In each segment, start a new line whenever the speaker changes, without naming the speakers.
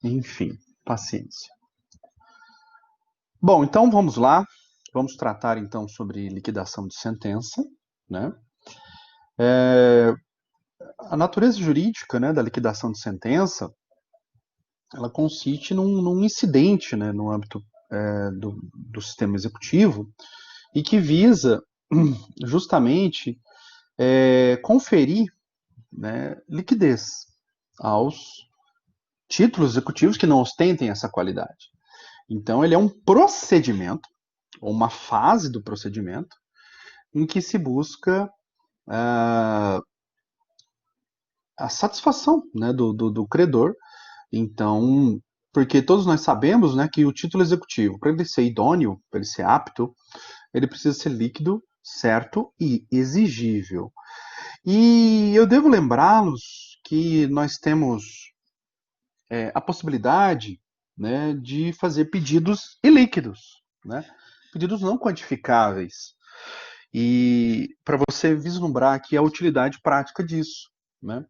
Enfim, paciência. Bom, então vamos lá. Vamos tratar então sobre liquidação de sentença, né? É, a natureza jurídica, né, da liquidação de sentença, ela consiste num incidente, né, no âmbito do sistema executivo e que visa justamente conferir, né, liquidez aos títulos executivos que não ostentem essa qualidade. Então, ele é um procedimento, ou uma fase do procedimento, em que se busca a satisfação, né, do credor. Então, porque todos nós sabemos, né, que o título executivo, para ele ser idôneo, para ele ser apto, ele precisa ser líquido, certo e exigível. E eu devo lembrá-los que nós temos a possibilidade, né, de fazer pedidos ilíquidos, né, pedidos não quantificáveis. E para você vislumbrar aqui a utilidade prática disso, né?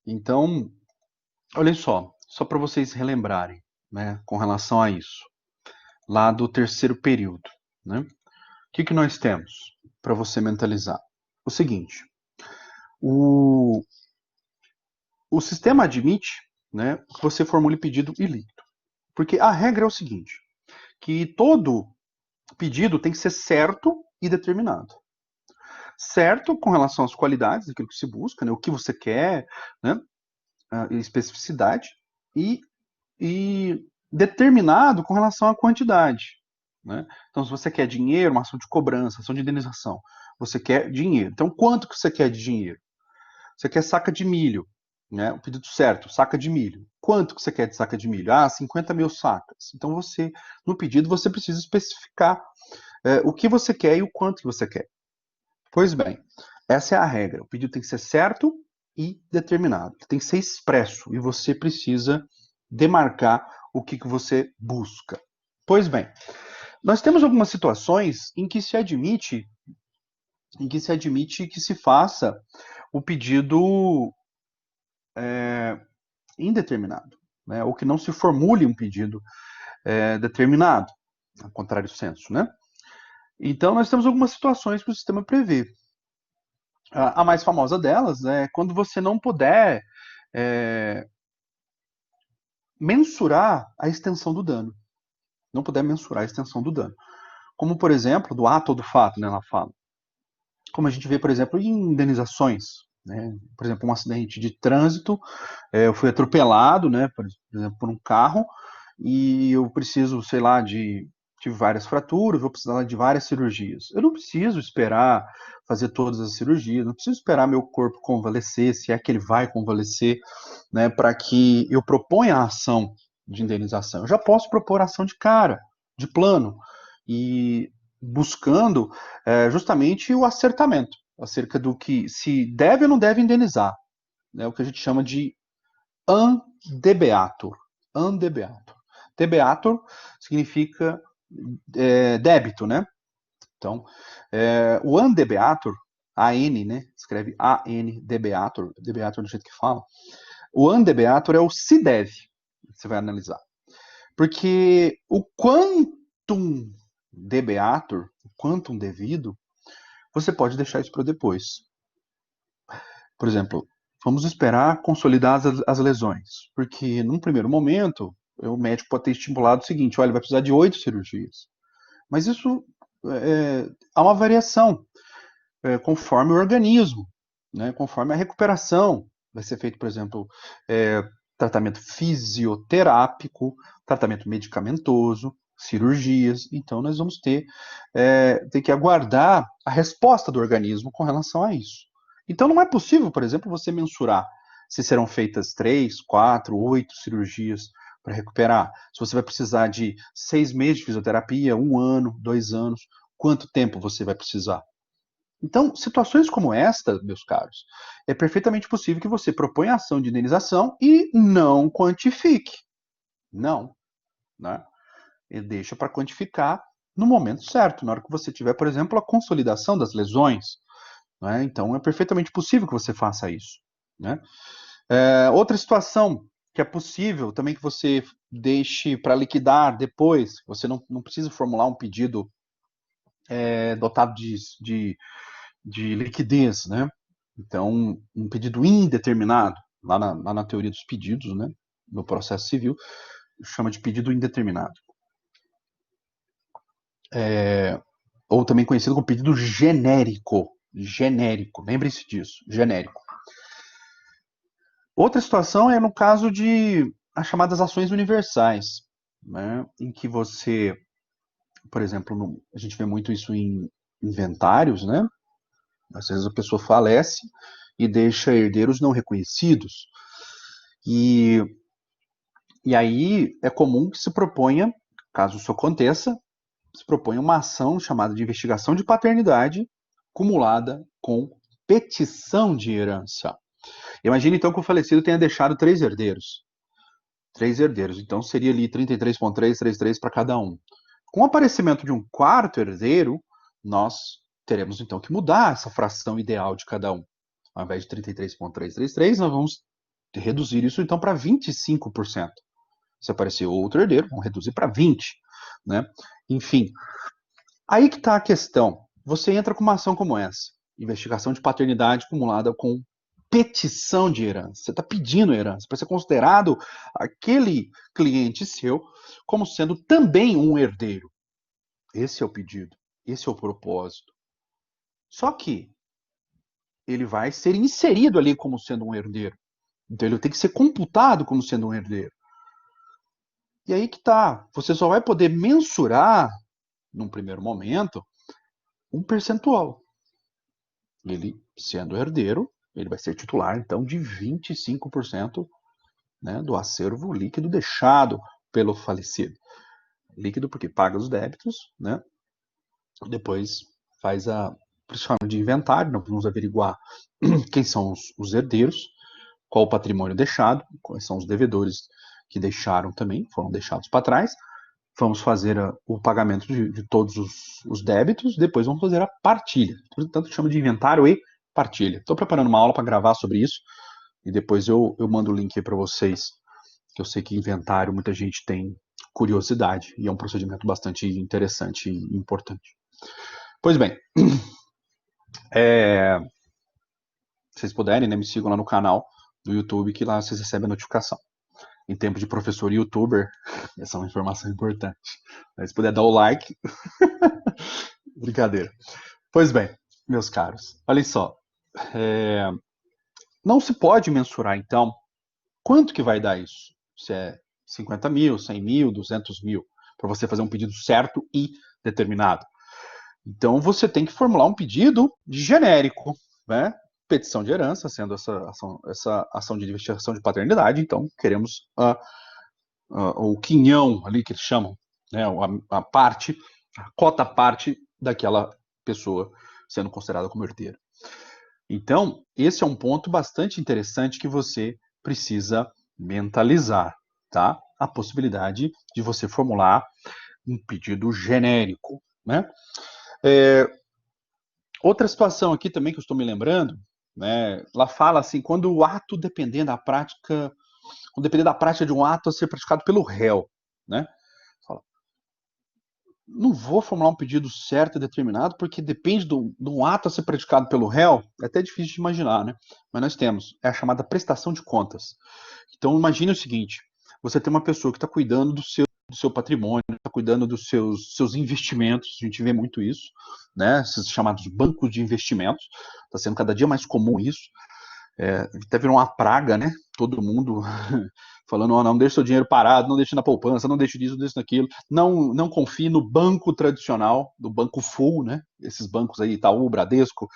Então, olhem só para vocês relembrarem, né, com relação a isso, lá do terceiro período, né? O que nós temos para você mentalizar? O seguinte, o, o sistema admite, né, que você formule pedido ilíquito, porque a regra é o seguinte, que todo pedido tem que ser certo e determinado. Certo com relação às qualidades daquilo que se busca, né, o que você quer, né, a especificidade, e e determinado com relação à quantidade. Né? Então, se você quer dinheiro, uma ação de cobrança, ação de indenização, você quer dinheiro. Então, quanto que você quer de dinheiro? Você quer saca de milho, né? O pedido certo, saca de milho. Quanto que você quer de saca de milho? Ah, 50 mil sacas. Então, você, no pedido, você precisa especificar o que você quer e o quanto que você quer. Pois bem, essa é a regra. O pedido tem que ser certo e determinado. Tem que ser expresso e você precisa demarcar o que você busca. Pois bem, nós temos algumas situações em que se admite que se faça o pedido indeterminado, né? Ou que não se formule um pedido determinado, ao contrário senso, né? Então, nós temos algumas situações que o sistema prevê. A mais famosa delas é quando você não puder é, mensurar a extensão do dano. Não puder mensurar a extensão do dano. Como, por exemplo, do ato ou do fato, né, ela fala. Como a gente vê, por exemplo, em indenizações. Né? Por exemplo, um acidente de trânsito, eu fui atropelado, né, por exemplo, por um carro, e eu preciso, sei lá, tive várias fraturas, vou precisar de várias cirurgias. Eu não preciso esperar fazer todas as cirurgias, não preciso esperar meu corpo convalescer, se é que ele vai convalescer, né, para que eu proponha a ação de indenização. Eu já posso propor a ação de cara, de plano, e buscando justamente o acertamento acerca do que se deve ou não deve indenizar, né, o que a gente chama de andebeatur. Andebeatur. Debeatur significa débito, né? Então, o andebeatur, AN, né? Escreve AN debeatur, debeatur do jeito que fala. O andebeatur é o se deve, você vai analisar. Porque o quantum debeatur, o quantum devido, você pode deixar isso para depois. Por exemplo, vamos esperar consolidar as lesões, porque num primeiro momento, o médico pode ter estimulado o seguinte: olha, vai precisar de 8 cirurgias. Mas isso há uma variação conforme o organismo, né, conforme a recuperação. Vai ser feito, por exemplo, tratamento fisioterápico, tratamento medicamentoso, cirurgias. Então, nós vamos ter que aguardar a resposta do organismo com relação a isso. Então, não é possível, por exemplo, você mensurar se serão feitas 3, 4, 8 cirurgias para recuperar. Se você vai precisar de 6 meses de fisioterapia, 1 ano, 2 anos, quanto tempo você vai precisar? Então, situações como esta, meus caros, é perfeitamente possível que você proponha ação de indenização e não quantifique. Não, né? E deixa para quantificar no momento certo, na hora que você tiver, por exemplo, a consolidação das lesões. Né? Então, é perfeitamente possível que você faça isso. Né? Outra situação que é possível também que você deixe para liquidar depois. Você não precisa formular um pedido dotado de liquidez, né? Então, um pedido indeterminado, lá na teoria dos pedidos, né? No processo civil, chama de pedido indeterminado. Ou também conhecido como pedido genérico. Genérico, lembre-se disso, genérico. Outra situação é no caso de as chamadas ações universais, né? Em que você, por exemplo, a gente vê muito isso em inventários, né? Às vezes a pessoa falece e deixa herdeiros não reconhecidos. E, e aí é comum que se proponha, caso isso aconteça, se proponha uma ação chamada de investigação de paternidade cumulada com petição de herança. Imagine então que o falecido tenha deixado três herdeiros. Três herdeiros. Então seria ali 33,333 para cada um. Com o aparecimento de um quarto herdeiro, nós teremos então que mudar essa fração ideal de cada um. Ao invés de 33,333, nós vamos reduzir isso então para 25%. Se aparecer outro herdeiro, vamos reduzir para 20%. Né? Enfim, aí que está a questão. Você entra com uma ação como essa, investigação de paternidade acumulada com petição de herança. Você está pedindo herança para ser considerado aquele cliente seu como sendo também um herdeiro. Esse é o pedido, esse é o propósito. Só que ele vai ser inserido ali como sendo um herdeiro. Então ele tem que ser computado como sendo um herdeiro. E aí que tá. Você só vai poder mensurar, num primeiro momento, um percentual. Ele, sendo herdeiro, ele vai ser titular, então, de 25%, né, do acervo líquido deixado pelo falecido. Líquido porque paga os débitos, né? Depois faz chama de inventário, nós vamos averiguar quem são os herdeiros, qual o patrimônio deixado, quais são os devedores que deixaram também, foram deixados para trás. Vamos fazer o pagamento de todos os débitos, depois vamos fazer a partilha. Portanto, chama de inventário e partilha. Estou preparando uma aula para gravar sobre isso, e depois eu mando o link aí para vocês, que eu sei que inventário muita gente tem curiosidade, e é um procedimento bastante interessante e importante. Pois bem, se vocês puderem, né, me sigam lá no canal do YouTube, que lá vocês recebem a notificação. Em tempo de professor e youtuber, essa é uma informação importante. Se puder dar o like. Brincadeira. Pois bem, meus caros, olhem só. Não se pode mensurar, então, quanto que vai dar isso. Se é 50 mil, 100 mil, 200 mil, para você fazer um pedido certo e determinado. Então, você tem que formular um pedido genérico, né? Petição de herança, sendo essa ação de investigação de paternidade. Então, queremos o quinhão ali que eles chamam, né? A parte, a cota parte daquela pessoa sendo considerada como herdeira. Então, esse é um ponto bastante interessante que você precisa mentalizar, tá? A possibilidade de você formular um pedido genérico, né? Outra situação aqui também que eu estou me lembrando, né? Ela fala assim, quando o ato depender da prática de um ato a ser praticado pelo réu, né? Fala, não vou formular um pedido certo e determinado, porque depende do ato a ser praticado pelo réu, é até difícil de imaginar, né? Mas nós temos, é a chamada prestação de contas. Então, imagine o seguinte, você tem uma pessoa que está cuidando do seu patrimônio, está cuidando dos seus investimentos, a gente vê muito isso, né? Esses chamados bancos de investimentos, está sendo cada dia mais comum isso, até virou uma praga, né? Todo mundo falando, oh, não deixe seu dinheiro parado, não deixe na poupança, não deixe disso, não deixe naquilo. Não confie no banco tradicional, do banco full, né? Esses bancos aí, Itaú, Bradesco,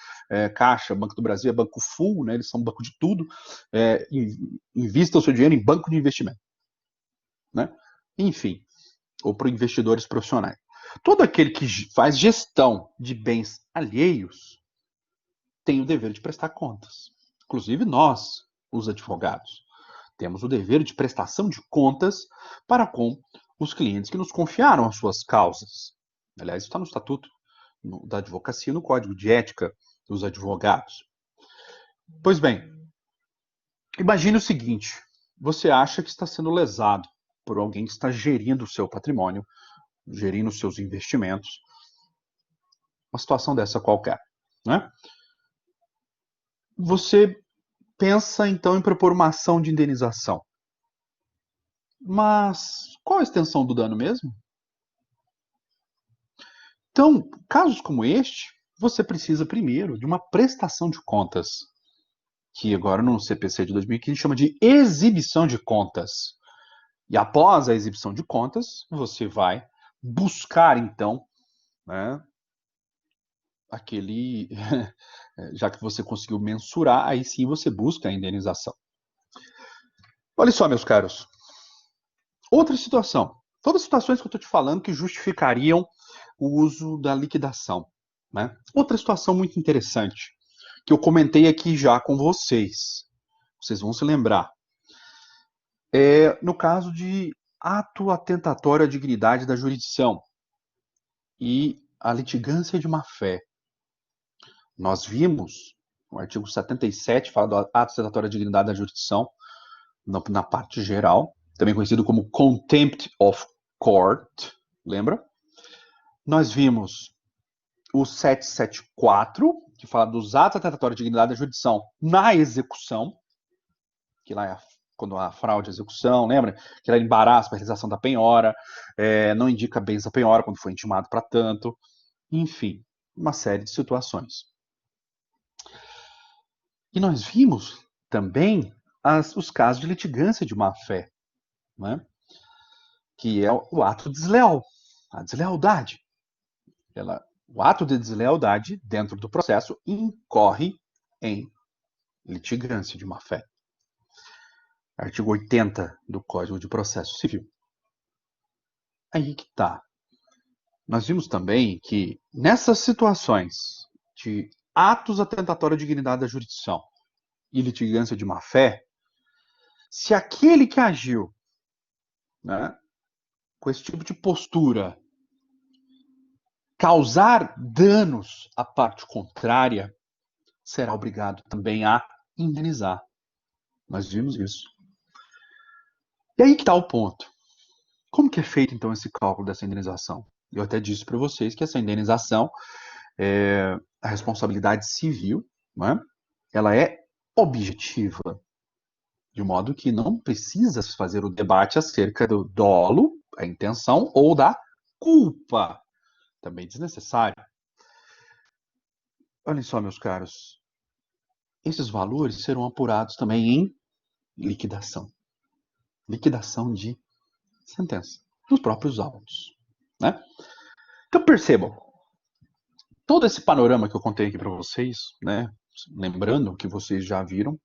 Caixa, Banco do Brasil é banco full, né? Eles são banco de tudo. Invista o seu dinheiro em banco de investimento, né? Enfim, ou para investidores profissionais. Todo aquele que faz gestão de bens alheios tem o dever de prestar contas. Inclusive nós, os advogados, temos o dever de prestação de contas para com os clientes que nos confiaram as suas causas. Aliás, está no Estatuto da Advocacia, no Código de Ética dos Advogados. Pois bem, imagine o seguinte, você acha que está sendo lesado por alguém que está gerindo o seu patrimônio, gerindo os seus investimentos, uma situação dessa qualquer, né? Você pensa então em propor uma ação de indenização. Mas qual a extensão do dano mesmo? Então, casos como este, você precisa primeiro de uma prestação de contas, que agora no CPC de 2015 chama de exibição de contas. E após a exibição de contas, você vai buscar então, né, aquele, já que você conseguiu mensurar, aí sim você busca a indenização. Olha só, meus caros, outra situação. Todas as situações que eu estou te falando que justificariam o uso da liquidação, né? Outra situação muito interessante, que eu comentei aqui já com vocês. Vocês vão se lembrar. No caso de ato atentatório à dignidade da jurisdição e a litigância de má-fé. Nós vimos, no artigo 77, fala do ato atentatório à dignidade da jurisdição, na parte geral, também conhecido como Contempt of Court, lembra? Nós vimos o 774, que fala dos atos atentatórios à dignidade da jurisdição na execução, que lá é quando há fraude à execução, lembra? Que era embaraço para a realização da penhora, não indica bens da penhora quando foi intimado para tanto, enfim, uma série de situações. E nós vimos também os casos de litigância de má-fé, né? Que é o ato desleal, a deslealdade. O ato de deslealdade dentro do processo incorre em litigância de má-fé. Artigo 80 do Código de Processo Civil. Aí que tá. Nós vimos também que nessas situações de atos atentatórios à dignidade da jurisdição e litigância de má-fé, se aquele que agiu, né, com esse tipo de postura causar danos à parte contrária, será obrigado também a indenizar. Nós vimos isso. E aí que está o ponto. Como que é feito, então, esse cálculo dessa indenização? Eu até disse para vocês que essa indenização, a responsabilidade civil, né, ela é objetiva, de modo que não precisa se fazer o debate acerca do dolo, a intenção, ou da culpa. Também desnecessário. Olhem só, meus caros, esses valores serão apurados também em liquidação. Liquidação de sentença, nos próprios autos, né? Então percebam, todo esse panorama que eu contei aqui para vocês, né? Lembrando que vocês já viram,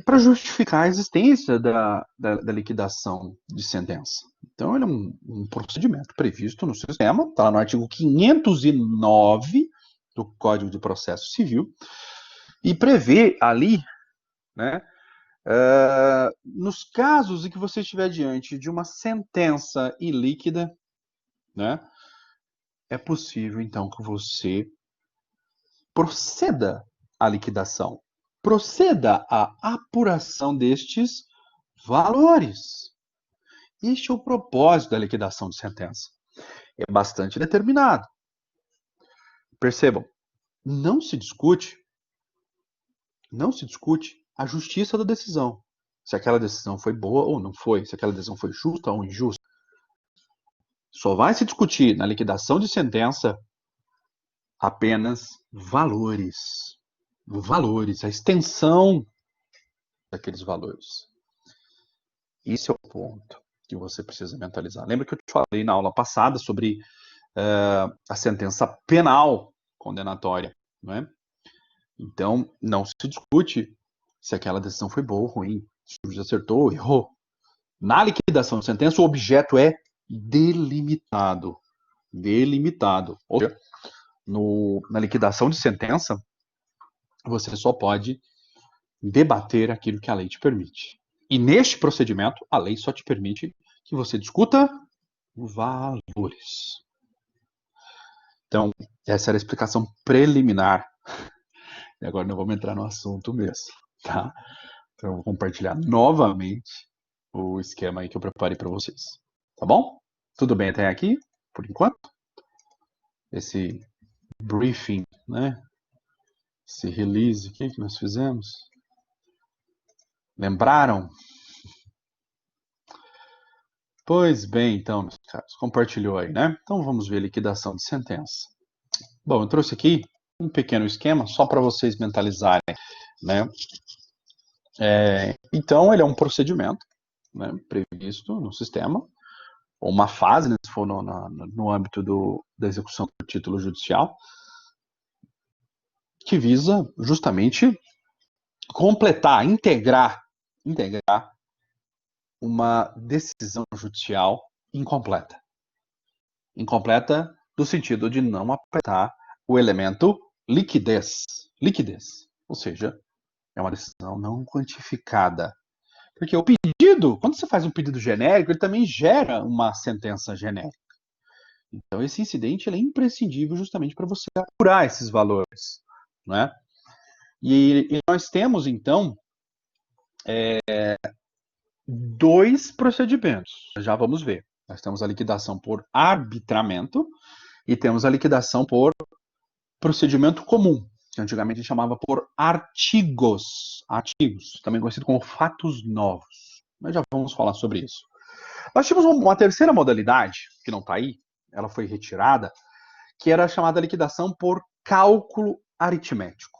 para justificar a existência da liquidação de sentença. Então, ele é um procedimento previsto no sistema, está lá no artigo 509 do Código de Processo Civil, e prevê ali, né, nos casos em que você estiver diante de uma sentença ilíquida, né, é possível, então, que você proceda à liquidação, proceda à apuração destes valores. Este é o propósito da liquidação de sentença. É bastante determinado. Percebam, não se discute a justiça da decisão. Se aquela decisão foi boa ou não foi, se aquela decisão foi justa ou injusta. Só vai se discutir na liquidação de sentença apenas valores. Valores, a extensão daqueles valores. Esse é o ponto que você precisa mentalizar. Lembra que eu te falei na aula passada sobre a sentença penal condenatória, não é? Então, não se discute se aquela decisão foi boa ou ruim, se o juiz acertou ou errou. Na liquidação de sentença, o objeto é delimitado. Delimitado. Ou seja, na liquidação de sentença, você só pode debater aquilo que a lei te permite. E neste procedimento, a lei só te permite que você discuta valores. Então, essa era a explicação preliminar. E agora nós vamos entrar no assunto mesmo, tá? Então, eu vou compartilhar novamente o esquema aí que eu preparei para vocês. Tá bom? Tudo bem até aqui, por enquanto? Esse briefing, né? Esse release aqui que nós fizemos. Lembraram? Pois bem, então, meus caros, compartilhou aí, né? Então vamos ver a liquidação de sentença. Bom, eu trouxe aqui um pequeno esquema só para vocês mentalizarem, né? Então, ele é um procedimento, né, previsto no sistema, ou uma fase, né, se for no âmbito da execução do título judicial, que visa justamente completar, integrar uma decisão judicial incompleta. Incompleta no sentido de não apresentar o elemento liquidez. Liquidez, ou seja, é uma decisão não quantificada. Porque o pedido, quando você faz um pedido genérico, ele também gera uma sentença genérica. Então, esse incidente é imprescindível justamente para você apurar esses valores, né? E nós temos, então, dois procedimentos. Já vamos ver. Nós temos a liquidação por arbitramento e temos a liquidação por procedimento comum, que antigamente a gente chamava por artigos, também conhecido como fatos novos. Mas já vamos falar sobre isso. Nós tínhamos uma terceira modalidade, que não está aí, ela foi retirada, que era a chamada liquidação por cálculo aritmético.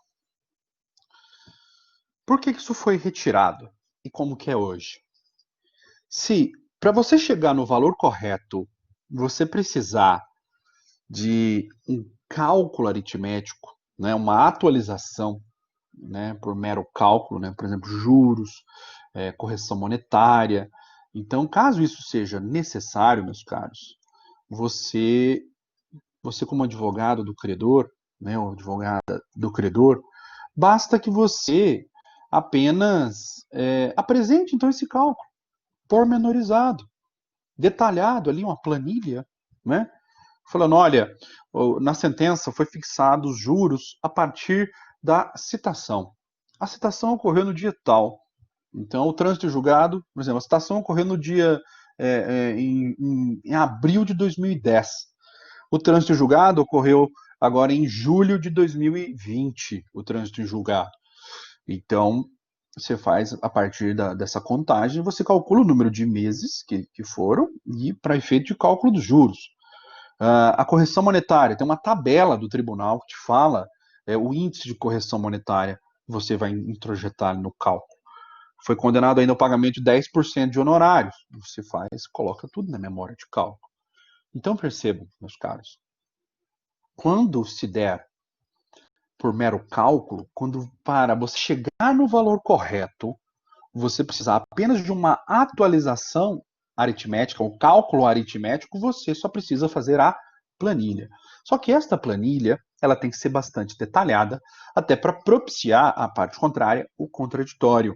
Por que isso foi retirado? E como que é hoje? Se, para você chegar no valor correto, você precisar de um cálculo aritmético, né, uma atualização, né, por mero cálculo, né, por exemplo, juros, correção monetária. Então, caso isso seja necessário, meus caros, você como advogado do credor, né, ou advogada do credor, basta que você apenas apresente então esse cálculo pormenorizado, detalhado ali, uma planilha, né? Falando, olha, na sentença foi fixado os juros a partir da citação. A citação ocorreu no dia tal. Então, o trânsito julgado, por exemplo, a citação ocorreu no dia em abril de 2010. O trânsito em julgado ocorreu agora em julho de 2020, o trânsito em julgado. Então, você faz a partir dessa contagem, você calcula o número de meses que foram e para efeito de cálculo dos juros. A correção monetária, tem uma tabela do tribunal que te fala o índice de correção monetária que você vai introjetar no cálculo. Foi condenado ainda ao pagamento de 10% de honorários. Você faz, coloca tudo na memória de cálculo. Então percebam, meus caros, quando se der por mero cálculo, quando para você chegar no valor correto, você precisar apenas de uma atualização aritmética, um cálculo aritmético, você só precisa fazer a planilha. Só que esta planilha, ela tem que ser bastante detalhada, até para propiciar a parte contrária, o contraditório.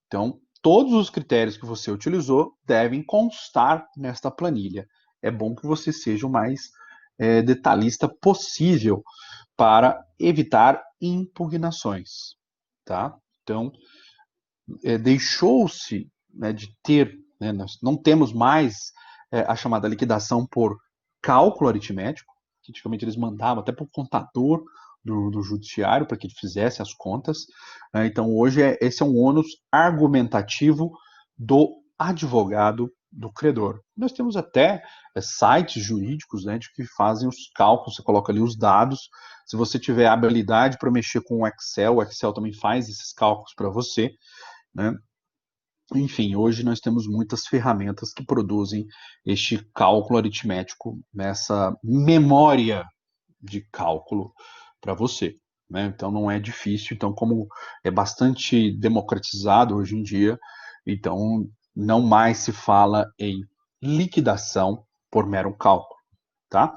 Então, todos os critérios que você utilizou devem constar nesta planilha. É bom que você seja o mais detalhista possível para evitar impugnações, tá? Então, deixou-se, né, de ter, né, nós não temos mais a chamada liquidação por cálculo aritmético, que antigamente eles mandavam até para o contador do judiciário para que ele fizesse as contas. Então, hoje, esse é um ônus argumentativo do advogado do credor. Nós temos até sites jurídicos, né, de que fazem os cálculos, você coloca ali os dados. Se você tiver habilidade para mexer com o Excel também faz esses cálculos para você, né? Enfim, hoje nós temos muitas ferramentas que produzem este cálculo aritmético nessa memória de cálculo para você, né? Então não é difícil. Então, como é bastante democratizado hoje em dia, então não mais se fala em liquidação por mero cálculo, tá?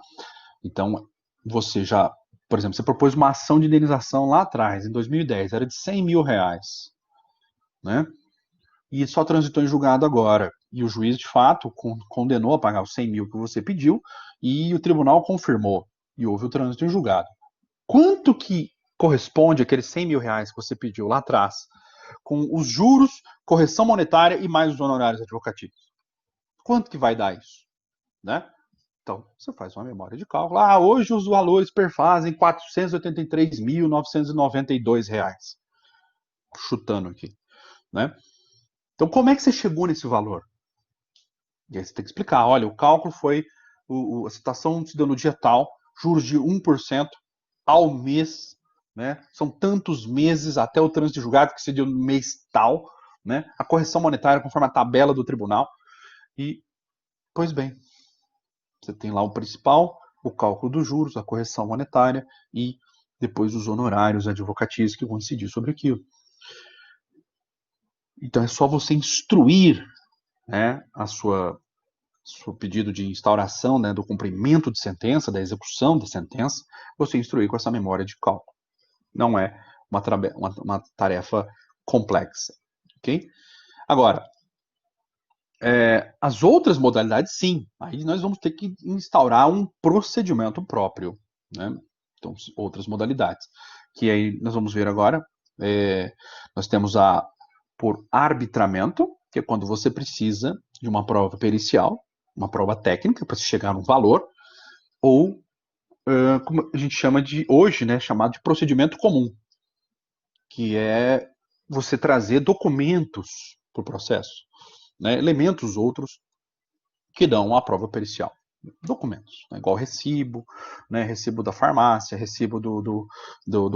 Então, você já, por exemplo, você propôs uma ação de indenização lá atrás, em 2010, era de 100 mil reais, né? E só transitou em julgado agora. E o juiz, de fato, condenou a pagar os 100 mil que você pediu e o tribunal confirmou. E houve o trânsito em julgado. Quanto que corresponde àqueles 100 mil reais que você pediu lá atrás? com os juros, correção monetária e mais os honorários advocatícios. Quanto que vai dar isso? Né? Então, você faz uma memória de cálculo. Hoje os valores perfazem R$ 483.992. Chutando aqui. Né? Então, como é que você chegou nesse valor? E aí você tem que explicar. Olha, o cálculo foi, a citação se deu no dia tal, juros de 1% ao mês, né? São tantos meses até o trânsito de julgado que se deu no mês tal, né? A correção monetária conforme a tabela do tribunal. E, pois bem, você tem lá o principal, o cálculo dos juros, a correção monetária e depois os honorários advocatícios que vão incidir sobre aquilo. Então é só você instruir, né, seu pedido de instauração, né, do cumprimento de sentença, da execução da sentença, você instruir com essa memória de cálculo. Não é uma tarefa complexa. Ok? Agora, as outras modalidades, sim. Aí nós vamos ter que instaurar um procedimento próprio. Né? Então, outras modalidades. Que aí nós vamos ver agora. Nós temos a por arbitramento, que é quando você precisa de uma prova pericial, uma prova técnica para se chegar a um valor, ou como a gente chama de hoje, né, chamado de procedimento comum, que é você trazer documentos para o processo, né, elementos outros que dão a prova pericial. Documentos, né, igual recibo, né, recibo da farmácia, recibo do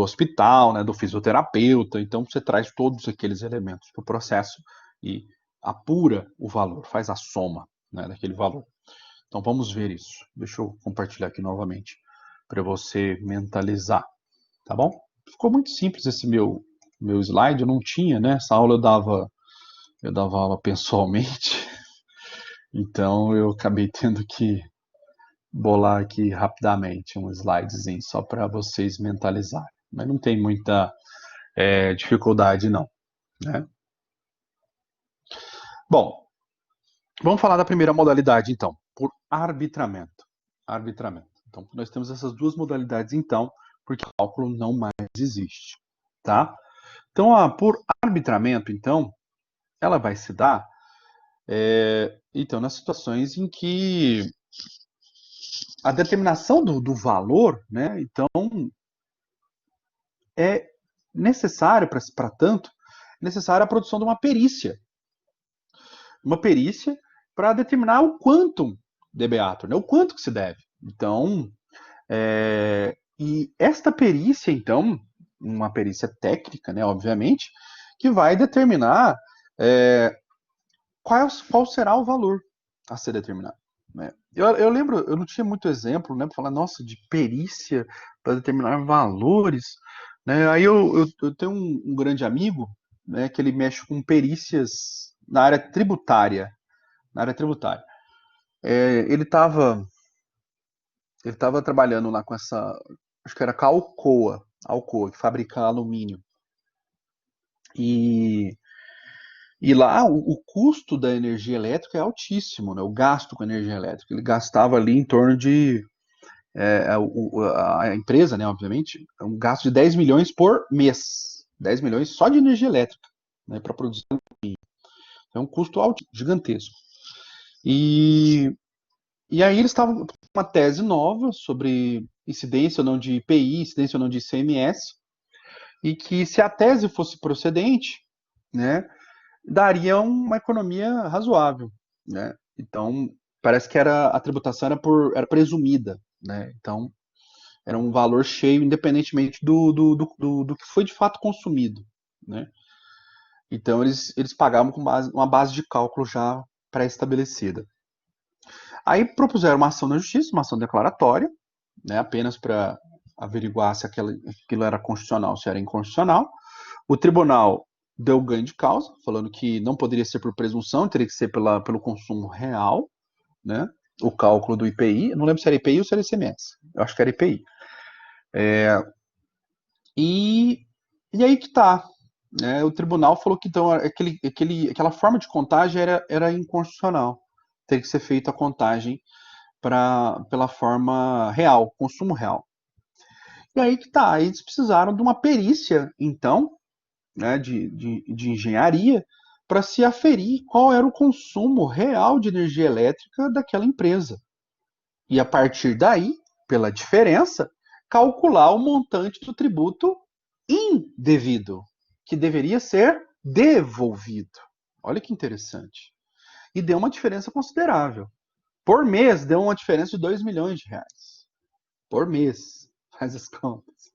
hospital, né, do fisioterapeuta. Então você traz todos aqueles elementos para o processo e apura o valor, faz a soma, né, daquele valor. Então vamos ver isso. Deixa eu compartilhar aqui novamente para você mentalizar, tá bom? Ficou muito simples esse meu slide, eu não tinha, né? Essa aula eu dava aula pessoalmente, então eu acabei tendo que bolar aqui rapidamente um slidezinho só para vocês mentalizarem. Mas não tem muita dificuldade não, né? Bom, vamos falar da primeira modalidade então, por arbitramento. Arbitramento. Então nós temos essas duas modalidades então, porque o cálculo não mais existe, tá? Então, por arbitramento, então, ela vai se dar então, nas situações em que a determinação do valor, né, então, é necessário, para tanto, necessária a produção de uma perícia. Uma perícia para determinar o quantum de beatur, né, o quanto que se deve. Então, e esta perícia, então, uma perícia técnica, né, obviamente, que vai determinar qual será o valor a ser determinado. Né? Eu lembro, eu não tinha muito exemplo, né, para falar, nossa, de perícia para determinar valores. Né? Aí eu tenho um grande amigo, né, que ele mexe com perícias na área tributária. Na área tributária. Ele estava trabalhando lá com essa, acho que era com a Alcoa, que fabrica alumínio. E lá o custo da energia elétrica é altíssimo, né? O gasto com energia elétrica. Ele gastava ali em torno de. A empresa, né, obviamente, é um gasto de 10 milhões por mês. 10 milhões só de energia elétrica, né, para produzir. É um custo alto, gigantesco. E aí eles estavam com uma tese nova sobre incidência ou não de IPI, incidência ou não de ICMS, e que se a tese fosse procedente, né, daria uma economia razoável, né? Então, parece que a tributação era presumida, né? Então, era um valor cheio, independentemente do que foi de fato consumido, né? Então, eles pagavam com uma base de cálculo já pré-estabelecida. Aí propuseram uma ação na justiça, uma ação declaratória, né? Apenas para averiguar se aquilo era constitucional, se era inconstitucional. O tribunal deu ganho de causa, falando que não poderia ser por presunção, teria que ser pelo consumo real, né? O cálculo do IPI, não lembro se era IPI ou se era ICMS, eu acho que era IPI. E aí que tá, né? O tribunal falou que então aquela forma de contagem era inconstitucional, teria que ser feita a contagem pela forma real, consumo real. E aí que tá, aí eles precisaram de uma perícia, então, né, de engenharia para se aferir qual era o consumo real de energia elétrica daquela empresa. E a partir daí, pela diferença, calcular o montante do tributo indevido, que deveria ser devolvido. Olha que interessante. E deu uma diferença considerável. Por mês, deu uma diferença de 2 milhões de reais. Por mês. Faz as contas.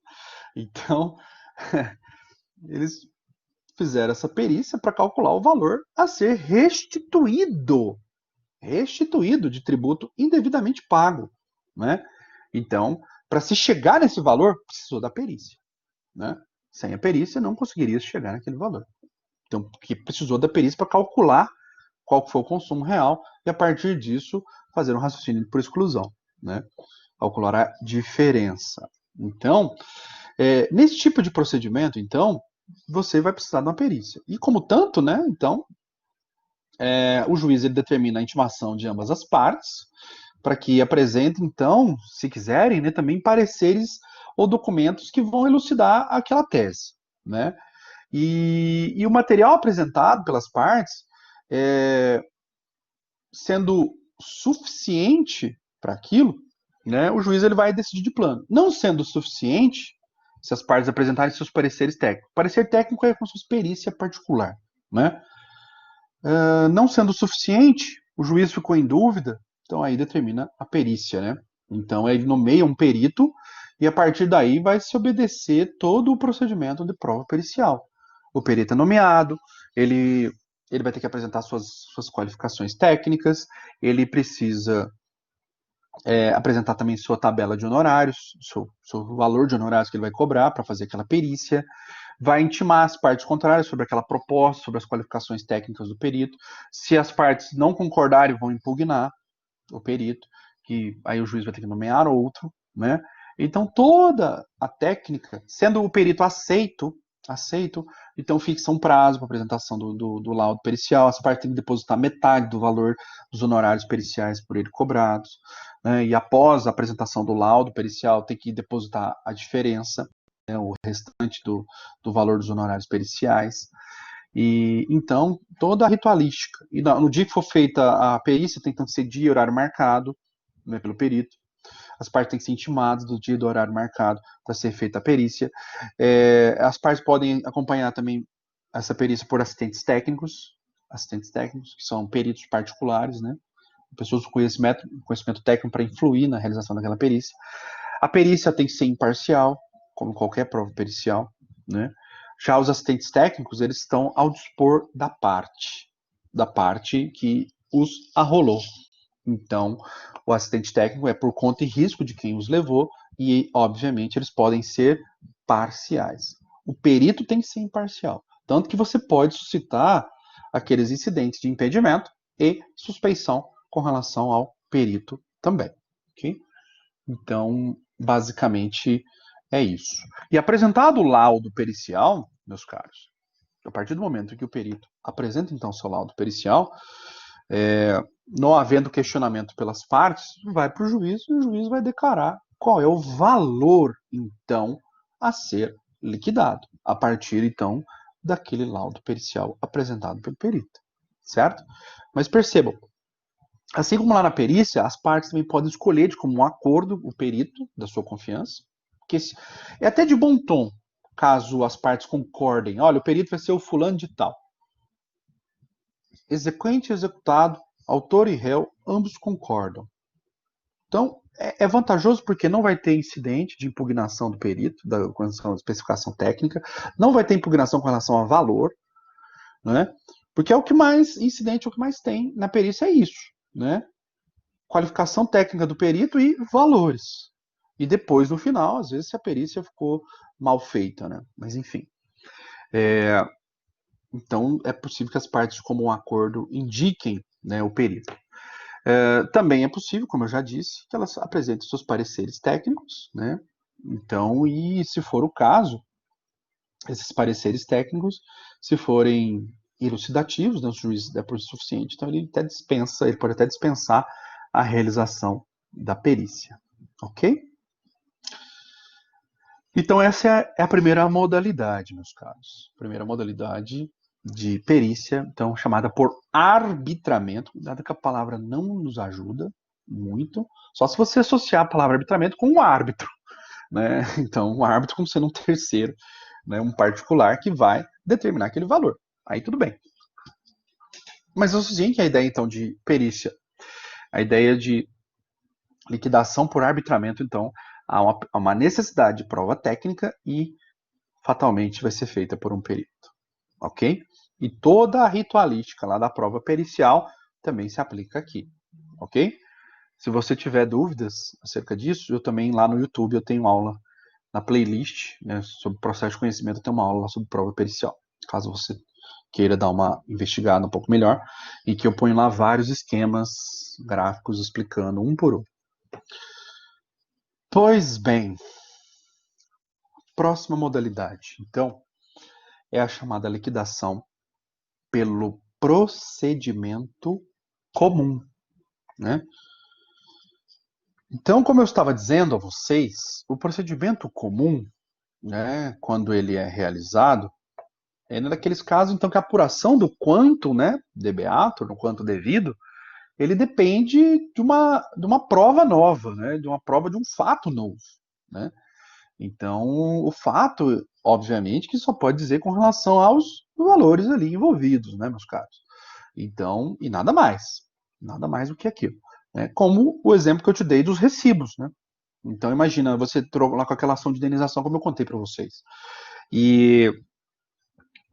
Então, eles fizeram essa perícia para calcular o valor a ser restituído de tributo indevidamente pago, né? Então, para se chegar nesse valor, precisou da perícia, né? Sem a perícia, não conseguiria chegar naquele valor. Então, porque precisou da perícia para calcular qual foi o consumo real e, a partir disso, fazer um raciocínio por exclusão, né? Calcular a diferença. Então, nesse tipo de procedimento, então, você vai precisar de uma perícia. E como tanto, né? Então, o juiz ele determina a intimação de ambas as partes para que apresentem, então, se quiserem, né, também pareceres ou documentos que vão elucidar aquela tese, né? E o material apresentado pelas partes, sendo suficiente para aquilo, né, o juiz ele vai decidir de plano. Não sendo suficiente, se as partes apresentarem seus pareceres técnicos. Parecer técnico é como se fosse perícia particular, né? Não sendo suficiente, o juiz ficou em dúvida, então aí determina a perícia, né? Então ele nomeia um perito e a partir daí vai se obedecer todo o procedimento de prova pericial. O perito é nomeado, ele, ele vai ter que apresentar suas qualificações técnicas, ele precisa apresentar também sua tabela de honorários, seu valor de honorários que ele vai cobrar para fazer aquela perícia, vai intimar as partes contrárias sobre aquela proposta, sobre as qualificações técnicas do perito. Se as partes não concordarem, vão impugnar o perito, que aí o juiz vai ter que nomear outro, né? Então toda a técnica, sendo o perito aceito, então fixa um prazo para apresentação do laudo pericial, as partes têm que depositar metade do valor dos honorários periciais por ele cobrados, né? E após a apresentação do laudo pericial, tem que depositar a diferença, né? O restante do valor dos honorários periciais. E então, toda a ritualística. E no dia que for feita a perícia, tem que ser dia e horário marcado, né, pelo perito. As partes têm que ser intimadas do dia e do horário marcado para ser feita a perícia. As partes podem acompanhar também essa perícia por assistentes técnicos, que são peritos particulares, né? Pessoas com conhecimento técnico para influir na realização daquela perícia. A perícia tem que ser imparcial, como qualquer prova pericial, né? Já os assistentes técnicos, eles estão ao dispor da parte que os arrolou. Então, o assistente técnico é por conta e risco de quem os levou e, obviamente, eles podem ser parciais. O perito tem que ser imparcial, tanto que você pode suscitar aqueles incidentes de impedimento e suspeição com relação ao perito também, ok? Então, basicamente, é isso. E apresentado o laudo pericial, meus caros, a partir do momento que o perito apresenta, então, seu laudo pericial, não havendo questionamento pelas partes, vai para o juiz e o juiz vai declarar qual é o valor, então, a ser liquidado, a partir, então, daquele laudo pericial apresentado pelo perito, certo? Mas percebam, assim como lá na perícia, as partes também podem escolher de comum acordo o perito da sua confiança, que é até de bom tom, caso as partes concordem. Olha, o perito vai ser o fulano de tal. Exequente e executado, autor e réu, ambos concordam. Então, é vantajoso porque não vai ter incidente de impugnação do perito, com relação à especificação técnica, não vai ter impugnação com relação a valor, né? Porque é o que mais incidente, é o que mais tem na perícia é isso, né? Qualificação técnica do perito e valores. E depois, no final, às vezes, se a perícia ficou mal feita, né? Mas, enfim. Então, é possível que as partes, como um acordo, indiquem, né, o perito. Também é possível, como eu já disse, que elas apresentem seus pareceres técnicos, né? Então, e se for o caso, esses pareceres técnicos, se forem elucidativos, né, o juiz der por suficiente, então ele pode até dispensar a realização da perícia, ok? Então, essa é a primeira modalidade, meus caros. Primeira modalidade de perícia, então, chamada por arbitramento. Cuidado que a palavra não nos ajuda muito, só se você associar a palavra arbitramento com um árbitro, né? Então, um árbitro como sendo um terceiro, né? Um particular que vai determinar aquele valor. Aí tudo bem. Mas eu sei que a ideia, então, de perícia, a ideia de liquidação por arbitramento, então, há uma necessidade de prova técnica e fatalmente vai ser feita por um perito, ok? E toda a ritualística lá da prova pericial também se aplica aqui, ok? Se você tiver dúvidas acerca disso, eu também lá no YouTube eu tenho aula na playlist, né, sobre processo de conhecimento, eu tenho uma aula lá sobre prova pericial, caso você queira dar uma investigada um pouco melhor, e que eu ponho lá vários esquemas gráficos explicando um por um. Pois bem, próxima modalidade, então, é a chamada liquidação pelo procedimento comum, né? Então, como eu estava dizendo a vocês, o procedimento comum, né, quando ele é realizado, é naqueles casos, então, que a apuração do quanto, né, de beato, no quanto devido, ele depende de uma prova nova, né, de uma prova de um fato novo, né? Então, o fato, obviamente, que só pode dizer com relação aos valores ali envolvidos, né, meus caros? Então, e nada mais do que aquilo. Né? Como o exemplo que eu te dei dos recibos, né? Então, imagina, você entrou lá com aquela ação de indenização, como eu contei para vocês. E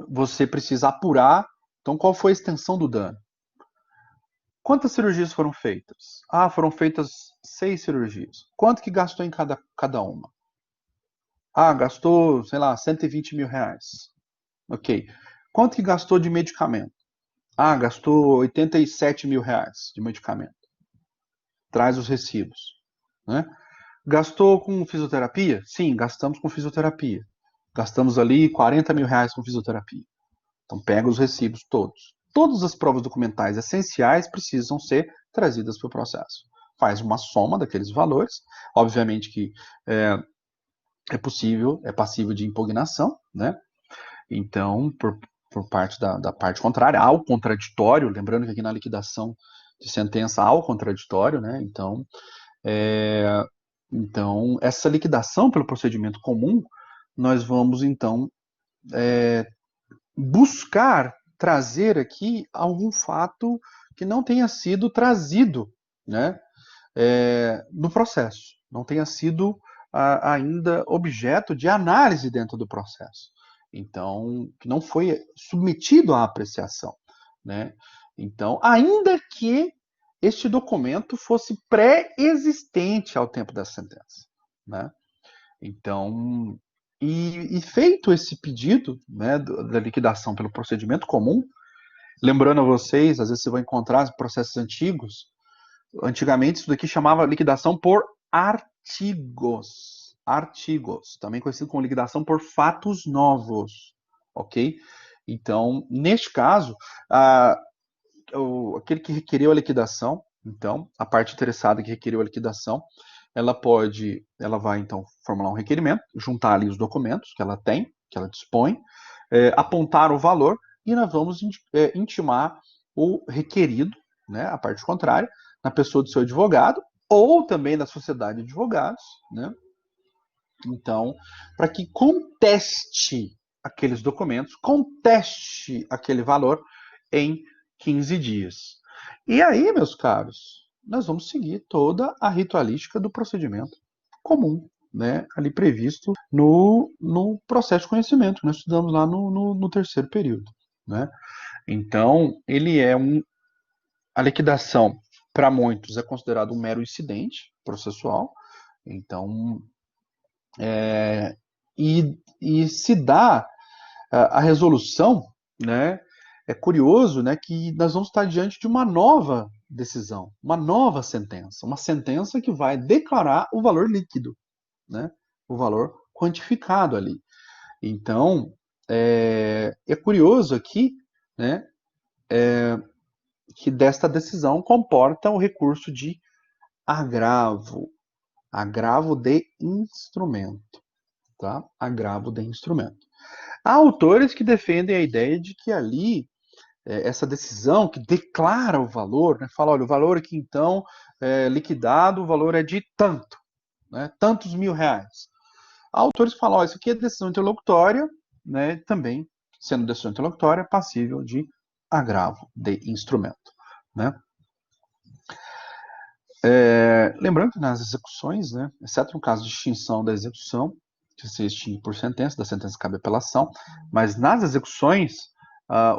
você precisa apurar, então, qual foi a extensão do dano? Quantas cirurgias foram feitas? Ah, foram feitas 6 cirurgias. Quanto que gastou em cada uma? Ah, gastou, sei lá, 120 mil reais. Ok. Quanto que gastou de medicamento? Ah, gastou 87 mil reais de medicamento. Traz os recibos. Né? Gastou com fisioterapia? Sim, gastamos com fisioterapia. Gastamos ali 40 mil reais com fisioterapia. Então pega os recibos todos. Todas as provas documentais essenciais precisam ser trazidas para o processo. Faz uma soma daqueles valores. Obviamente que é, é possível, é passível de impugnação, né? Então, por parte da parte contrária, há o contraditório, lembrando que aqui na liquidação de sentença há o contraditório, né? É, então, essa liquidação pelo procedimento comum, nós vamos então buscar trazer aqui algum fato que não tenha sido trazido, né, no processo, não tenha sido ainda objeto de análise dentro do processo. Então, que não foi submetido à apreciação, né? Então, ainda que este documento fosse pré-existente ao tempo da sentença, né? Então, e feito esse pedido, né, da liquidação pelo procedimento comum, lembrando a vocês, às vezes você vai encontrar processos antigos, antigamente isso daqui chamava liquidação por artigos, artigos, também conhecido como liquidação por fatos novos, ok? Então, neste caso, aquele que requeriu a liquidação, então, a parte interessada que requeriu a liquidação, ela vai então formular um requerimento, juntar ali os documentos que ela tem, que ela dispõe, apontar o valor e nós vamos intimar o requerido, né, a parte contrária, na pessoa do seu advogado ou também da sociedade de advogados, né? Então, para que conteste aqueles documentos, conteste aquele valor em 15 dias. E aí, meus caros, nós vamos seguir toda a ritualística do procedimento comum, né, ali previsto no processo de conhecimento, que nós estudamos lá no terceiro período. Né? Então, a liquidação, para muitos, é considerado um mero incidente processual. Então, e se dá a resolução, né? É curioso, né, que nós vamos estar diante de uma nova decisão, uma nova sentença, uma sentença que vai declarar o valor líquido, né? O valor quantificado ali. Então, é curioso aqui, né, que desta decisão comporta o recurso de agravo, agravo de instrumento. tá? Agravo de instrumento. Há autores que defendem a ideia de que ali, essa decisão que declara o valor, né, fala, olha, o valor aqui então, liquidado, o valor é de tanto, né, tantos R$ 1.000. Há autores que falam, olha, isso aqui é decisão interlocutória, né, também, sendo decisão interlocutória, passível de agravo de instrumento, né? Lembrando que nas execuções, né, exceto no caso de extinção da execução, que se extingue por sentença, da sentença cabe apelação, mas nas execuções,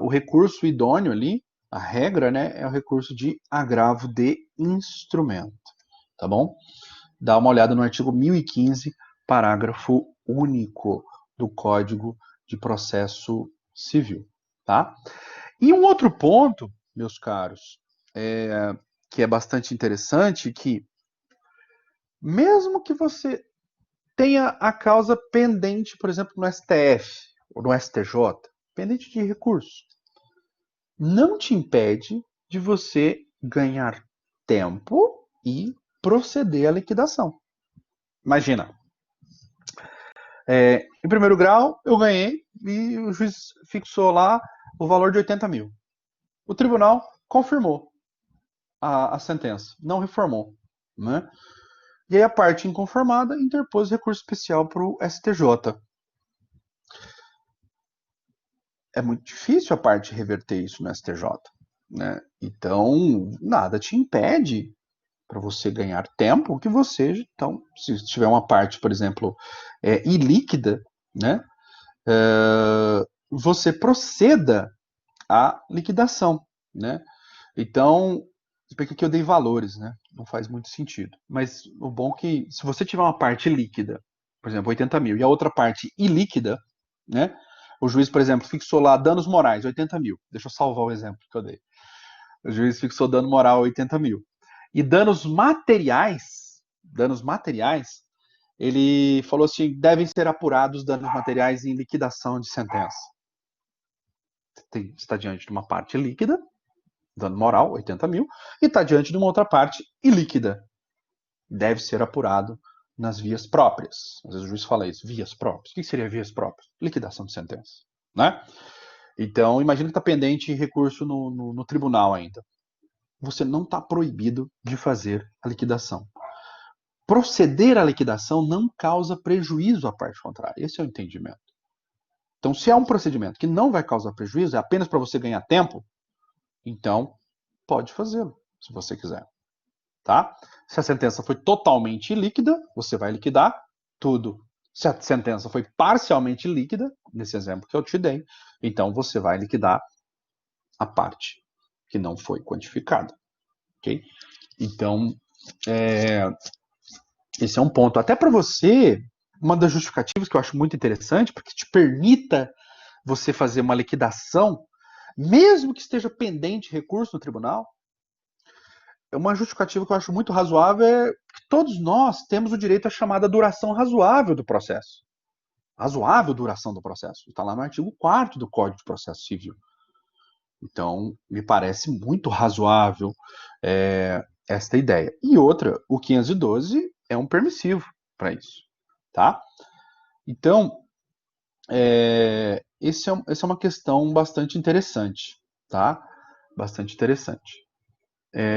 o recurso idôneo ali, a regra, né, é o recurso de agravo de instrumento, tá bom? Dá uma olhada no artigo 1015, parágrafo único do Código de Processo Civil, tá? E um outro ponto, meus caros, que é bastante interessante, que mesmo que você tenha a causa pendente, por exemplo, no STF ou no STJ, pendente de recurso, não te impede de você ganhar tempo e proceder à liquidação. Imagina, em primeiro grau eu ganhei e o juiz fixou lá o valor de 80 mil. O tribunal confirmou a sentença, não reformou, né? E aí a parte inconformada interpôs recurso especial para o STJ. É muito difícil a parte reverter isso no STJ, né? Então, nada te impede para você ganhar tempo que você, então, se tiver uma parte, por exemplo, ilíquida, né? Você proceda à liquidação, né? Então, porque aqui eu dei valores, né? Não faz muito sentido. Mas o bom é que, se você tiver uma parte líquida, por exemplo, 80 mil, e a outra parte ilíquida, né? O juiz, por exemplo, fixou lá danos morais, 80 mil. Deixa eu salvar o exemplo que eu dei. O juiz fixou dano moral, 80 mil. E danos materiais, ele falou assim, devem ser apurados danos materiais em liquidação de sentença. Você está diante de uma parte líquida, dano moral, 80 mil, e está diante de uma outra parte ilíquida. Deve ser apurado nas vias próprias. Às vezes o juiz fala isso, vias próprias. O que seria vias próprias? Liquidação de sentença, né? Então, imagina que está pendente recurso no tribunal ainda. Você não está proibido de fazer a liquidação. Proceder à liquidação não causa prejuízo à parte contrária. Esse é o entendimento. Então, se é um procedimento que não vai causar prejuízo, é apenas para você ganhar tempo, então pode fazê-lo, se você quiser. Tá? Se a sentença foi totalmente líquida, você vai liquidar tudo. Se a sentença foi parcialmente líquida, nesse exemplo que eu te dei, então você vai liquidar a parte que não foi quantificada. Ok? Então, esse é um ponto. Até para você, uma das justificativas que eu acho muito interessante, porque te permita você fazer uma liquidação, mesmo que esteja pendente recurso no tribunal, uma justificativa que eu acho muito razoável é que todos nós temos o direito à chamada duração razoável do processo. Razoável duração do processo. Está lá no artigo 4º do Código de Processo Civil. Então, me parece muito razoável esta ideia. E outra, o 512 é um permissivo para isso. Tá? Então, essa é uma questão bastante interessante. Tá? Bastante interessante.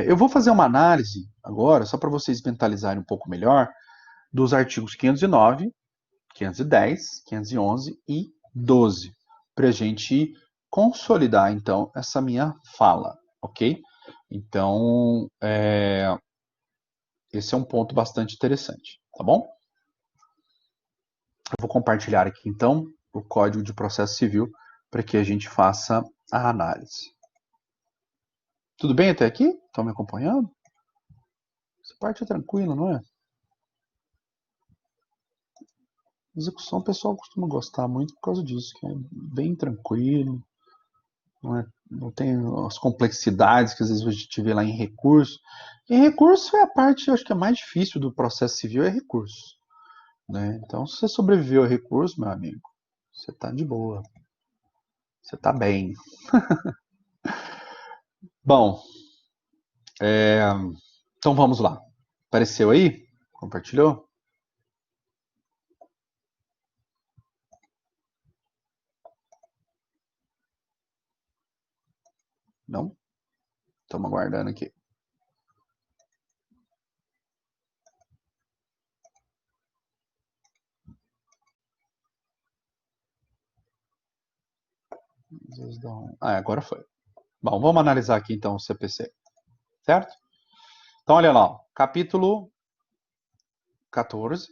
Eu vou fazer uma análise agora, só para vocês mentalizarem um pouco melhor, dos artigos 509, 510, 511 e 12, para a gente consolidar, então, essa minha fala, ok? Então, esse é um ponto bastante interessante, tá bom? Eu vou compartilhar aqui, então, o Código de Processo Civil para que a gente faça a análise. Tudo bem até aqui? Estão me acompanhando? Essa parte é tranquila, não é? Execução o pessoal costuma gostar muito por causa disso, que é bem tranquilo, não tem as complexidades que às vezes a gente vê lá em recurso. Em recurso é a parte, eu acho que é mais difícil do processo civil, é recurso. Né? Então, se você sobreviveu a recurso, meu amigo, você está de boa. Você está bem. Bom, então vamos lá. Apareceu aí? Compartilhou? Estamos aguardando aqui. Agora foi. Bom, vamos analisar aqui então o CPC, certo? Então, olha lá, ó, capítulo 14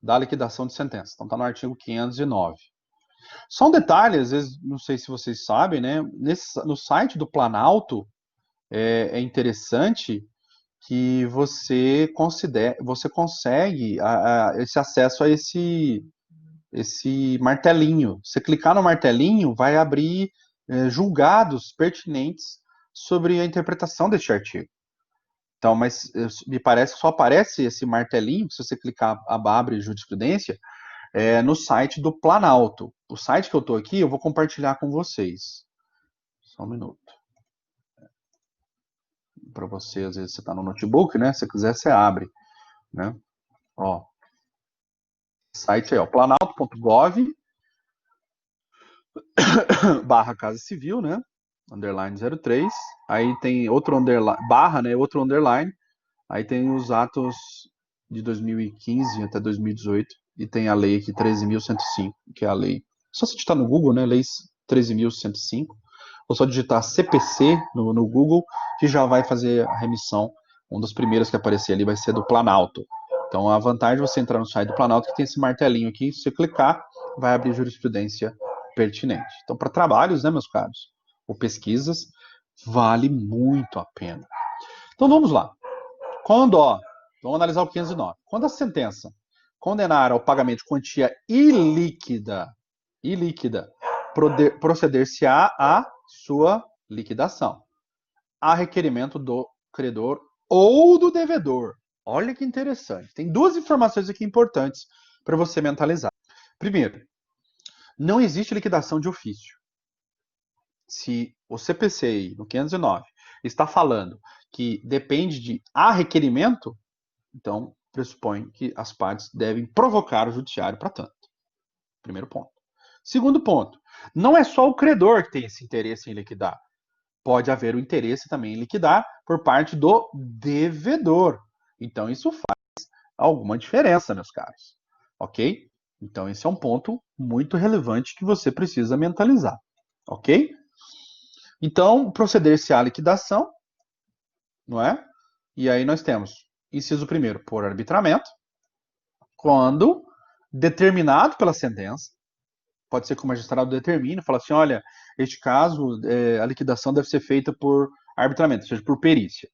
da liquidação de sentença. Então, está no artigo 509. Só um detalhe, às vezes, não sei se vocês sabem, né? No site do Planalto, é interessante que você consegue esse acesso a esse martelinho. Você clicar no martelinho, vai abrir julgados pertinentes sobre a interpretação deste artigo. Então, mas me parece que só aparece esse martelinho, se você clicar, abre jurisprudência, no site do Planalto. O site que eu estou aqui, eu vou compartilhar com vocês. Só um minuto. Para você, às vezes você está no notebook, né? Se quiser, você abre, né? Ó, site aí, ó, planalto.gov barra Casa Civil, né? Underline 03. Aí tem outro underline, barra, né? Outro underline. Aí tem os atos de 2015 até 2018. E tem a lei aqui 13.105, que é a lei. Só se digitar no Google, né? Lei 13.105. Ou só digitar CPC no Google, que já vai fazer a remissão. Uma das primeiras que aparecer ali vai ser do Planalto. Então a vantagem é você entrar no site do Planalto, que tem esse martelinho aqui. Se você clicar, vai abrir jurisprudência pertinente. Então, para trabalhos, né, meus caros, ou pesquisas, vale muito a pena. Então, vamos lá. Quando, vamos analisar o 509. Quando a sentença condenar ao pagamento de quantia ilíquida, proceder-se-á a sua liquidação, a requerimento do credor ou do devedor. Olha que interessante. Tem duas informações aqui importantes para você mentalizar. Primeiro, não existe liquidação de ofício. Se o CPC, no 509, está falando que depende de a requerimento, então pressupõe que as partes devem provocar o judiciário para tanto. Primeiro ponto. Segundo ponto, não é só o credor que tem esse interesse em liquidar. Pode haver o interesse também em liquidar por parte do devedor. Então isso faz alguma diferença, meus caros. Ok? Então esse é um ponto muito relevante que você precisa mentalizar. Ok? Então, proceder-se à liquidação, não é? E aí nós temos, inciso primeiro, por arbitramento, quando determinado pela sentença, pode ser que o magistrado determine, fala assim, olha, este caso, a liquidação deve ser feita por arbitramento, ou seja, por perícia.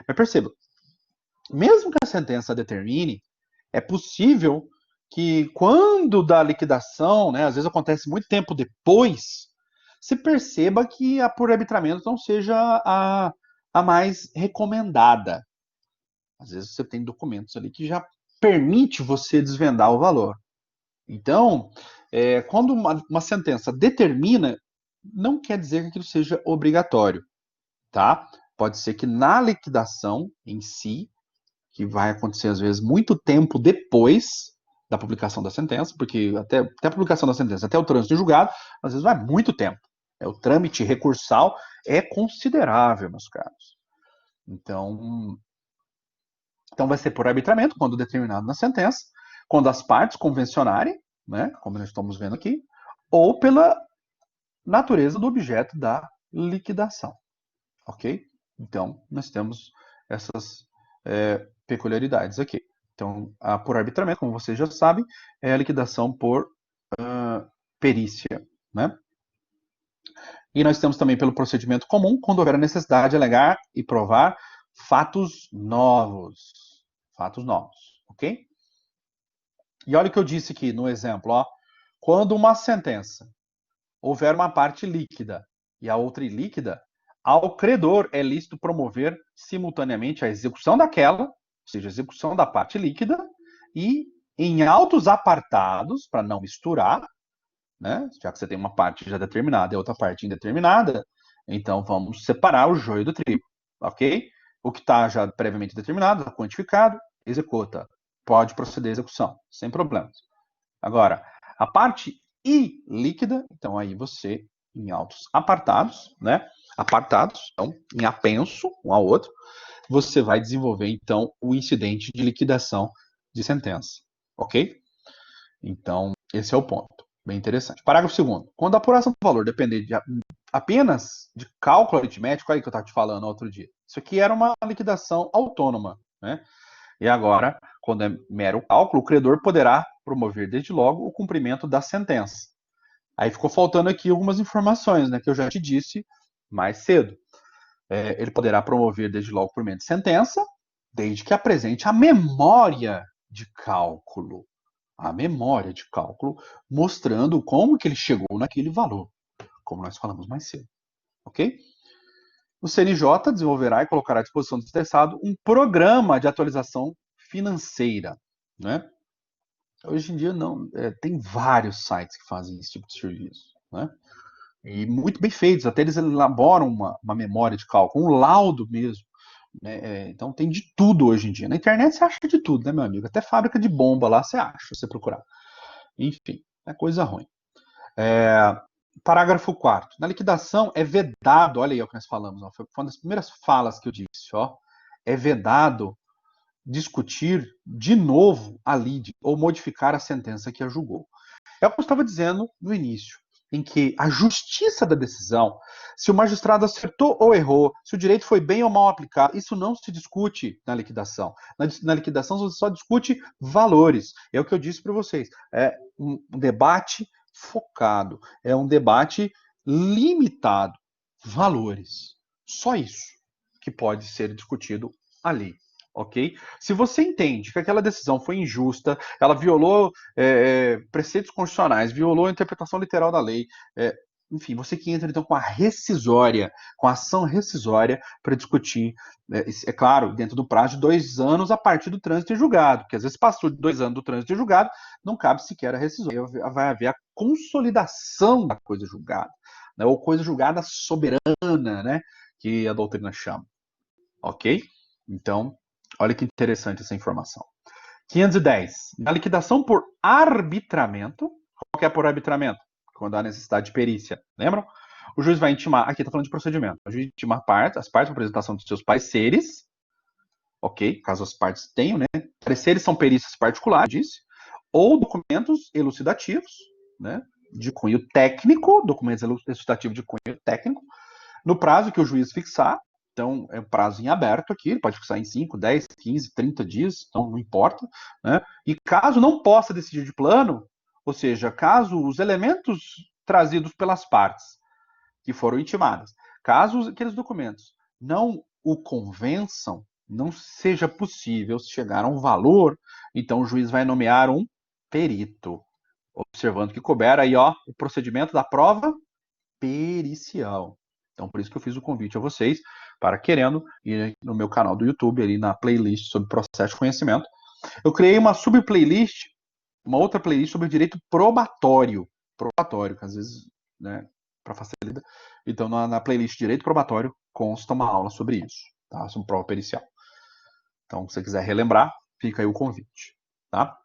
Mas perceba, mesmo que a sentença determine, é possível que quando da liquidação, né, às vezes acontece muito tempo depois, se perceba que a por arbitramento não seja a mais recomendada. Às vezes você tem documentos ali que já permite você desvendar o valor. Então, quando uma sentença determina, não quer dizer que aquilo seja obrigatório, tá? Pode ser que na liquidação em si, que vai acontecer às vezes muito tempo depois da publicação da sentença, porque até a publicação da sentença, até o trânsito julgado, às vezes vai muito tempo. O trâmite recursal é considerável, meus caros. Então vai ser por arbitramento, quando determinado na sentença, quando as partes convencionarem, né, como nós estamos vendo aqui, ou pela natureza do objeto da liquidação. Ok? Então, nós temos essas peculiaridades aqui. Então, por arbitramento, como vocês já sabem, é a liquidação por perícia, né? E nós temos também pelo procedimento comum, quando houver a necessidade de alegar e provar fatos novos. Fatos novos, ok? E olha o que eu disse aqui no exemplo, ó. Quando uma sentença houver uma parte líquida e a outra ilíquida, ao credor é lícito promover simultaneamente a execução daquela, ou seja, a execução da parte líquida, e em autos apartados, para não misturar, né? Já que você tem uma parte já determinada e outra parte indeterminada, então vamos separar o joio do trigo, ok? O que está já previamente determinado, quantificado, executa. Pode proceder à execução, sem problemas. Agora, a parte ilíquida, então aí você, em autos apartados, né? apartados, então, em apenso um ao outro, você vai desenvolver, então, o incidente de liquidação de sentença, ok? Então, esse é o ponto. Bem interessante. Parágrafo 2º. Quando a apuração do valor depender apenas de cálculo aritmético, aí que eu estava te falando outro dia. Isso aqui era uma liquidação autônoma, né? E agora, quando é mero cálculo, o credor poderá promover desde logo o cumprimento da sentença. Aí ficou faltando aqui algumas informações, né, que eu já te disse mais cedo. Ele poderá promover desde logo o cumprimento de sentença, desde que apresente a memória de cálculo. A memória de cálculo, mostrando como que ele chegou naquele valor, como nós falamos mais cedo, ok? O CNJ desenvolverá e colocará à disposição do interessado um programa de atualização financeira, né? Hoje em dia não, tem vários sites que fazem esse tipo de serviço, né? E muito bem feitos, até eles elaboram uma memória de cálculo, um laudo mesmo, né? Então tem de tudo hoje em dia. Na internet você acha de tudo, né, meu amigo? Até fábrica de bomba lá você acha, se você procurar. Enfim, é coisa ruim. Parágrafo 4º. Na liquidação é vedado, olha aí o que nós falamos, ó, foi uma das primeiras falas que eu disse, ó, é vedado discutir de novo a lide ou modificar a sentença que a julgou. É o que eu estava dizendo no início, em que a justiça da decisão, se o magistrado acertou ou errou, se o direito foi bem ou mal aplicado, isso não se discute na liquidação. Na liquidação você só discute valores. É o que eu disse para vocês. É um debate focado, é um debate limitado. Valores. Só isso que pode ser discutido ali. Ok? Se você entende que aquela decisão foi injusta, ela violou preceitos constitucionais, violou a interpretação literal da lei, enfim, você que entra então com a rescisória, com a ação rescisória para discutir, claro, dentro do prazo de 2 anos a partir do trânsito em julgado, porque às vezes passou de 2 anos do trânsito em julgado, não cabe sequer a rescisória, vai haver a consolidação da coisa julgada, né, ou coisa julgada soberana, né, que a doutrina chama, ok? Então, olha que interessante essa informação. 510. Na liquidação por arbitramento, qual que é por arbitramento? Quando há necessidade de perícia, lembram? O juiz vai intimar, aqui está falando de procedimento, o juiz intima as partes para apresentação dos seus pareceres, ok? Caso as partes tenham, né? Pareceres são perícias particulares, disse, ou documentos elucidativos, né? De cunho técnico, documentos elucidativos de cunho técnico, no prazo que o juiz fixar. Então, é um prazo em aberto aqui, ele pode fixar em 5, 10, 15, 30 dias, então não importa, né? E caso não possa decidir de plano, ou seja, caso os elementos trazidos pelas partes que foram intimadas, caso aqueles documentos não o convençam, não seja possível chegar a um valor, então o juiz vai nomear um perito, observando que couber aí, ó, o procedimento da prova pericial. Então, por isso que eu fiz o convite a vocês, para querendo ir no meu canal do YouTube, ali na playlist sobre processo de conhecimento. Eu criei uma sub-playlist, uma outra playlist sobre direito probatório. Probatório, que às vezes, né, para facilitar. Então, na playlist Direito Probatório, consta uma aula sobre isso, tá? Sobre prova pericial. Então, se você quiser relembrar, fica aí o convite, tá?